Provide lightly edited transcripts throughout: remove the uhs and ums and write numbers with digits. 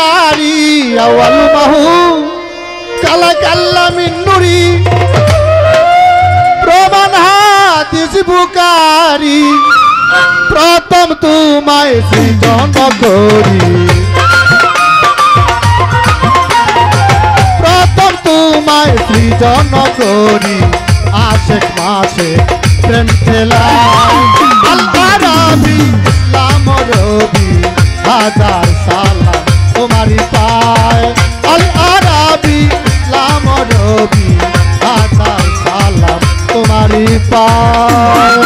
বারি আওয়াল মাহু কালা কাল্লা মিন নুরি প্রমাণ হাদিস বুকারি প্রথম তোমায় সৃজন করি প্রথম তোমায় সৃজন করি আশেক মাসে প্রেম খেলায় আল আরাবি ইসলাম রবি হাজার সালাম তোমারি পায় আল আরাবি ইসলাম রবি হাজার সালাম তোমারি পায়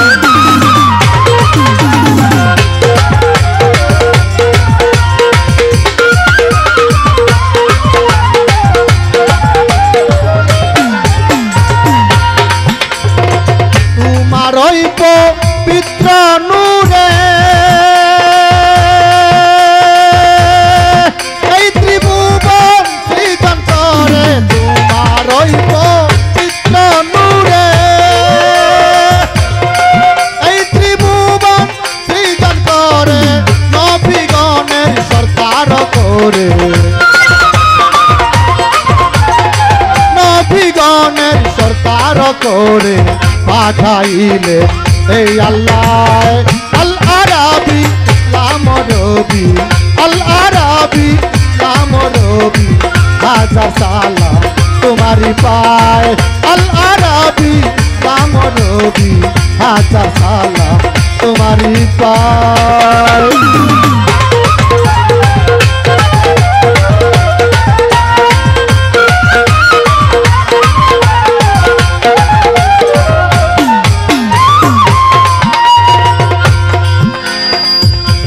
তোমারই পবিত্র নূরে এই ত্রিভুবন সৃজন করে তোমারই পবিত্র নূরে এই ত্রিভুবন সৃজন করে নবীগণের সরকার করে নবীগণের সরকার করে পাঠাইলে এই আল্লাহ আল আরাবি ইসলাম রবি আল আরাবি ইসলাম রবি হাজার সালাম তোমারি পায় আল আরাবি ইসলাম রবি হাজার সালাম তোমারি পায়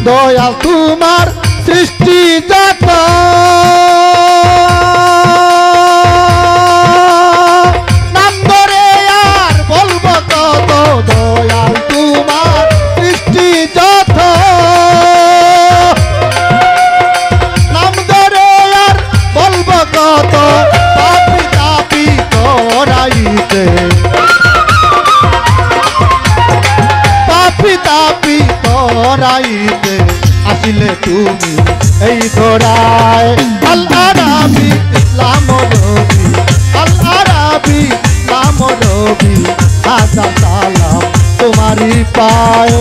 দয়াল তোমার সৃষ্টি যত নাম ধরে আর বলবো কত দয়াল তোমার সৃষ্টি যত নাম ধরে আর বলবো কত পাপি তাপি করাইতে পাপি তাপি করাইতে আসিলে তুমি এই ধরায় আল আরাবি ইসলাম রবি আল আরাবি ইসলাম রবি হাজার সালাম তোমারি পায়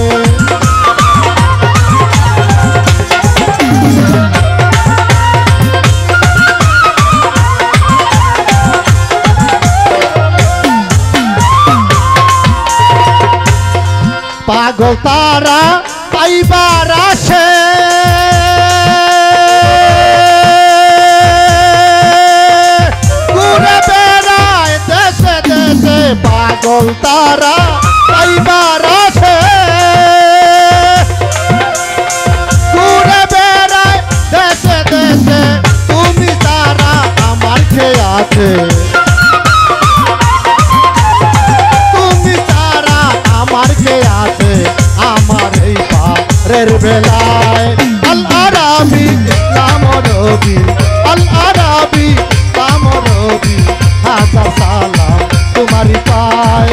পাগল তারা পাইবার আসে ঘুরে বেড়ায় দেশে দেশে পাগল তারা পাইবার আসে ঘুরে বেড়ায় দেশে দেশে তুমি তারা আমার খেয়ে আছে তুমি তারা আমার খেয়ে আছে আমার এই পারের বেলায় আল আরাবি ইসলাম রবি আল আরাবি ইসলাম রবি হাজার সালাম তোমারি পায়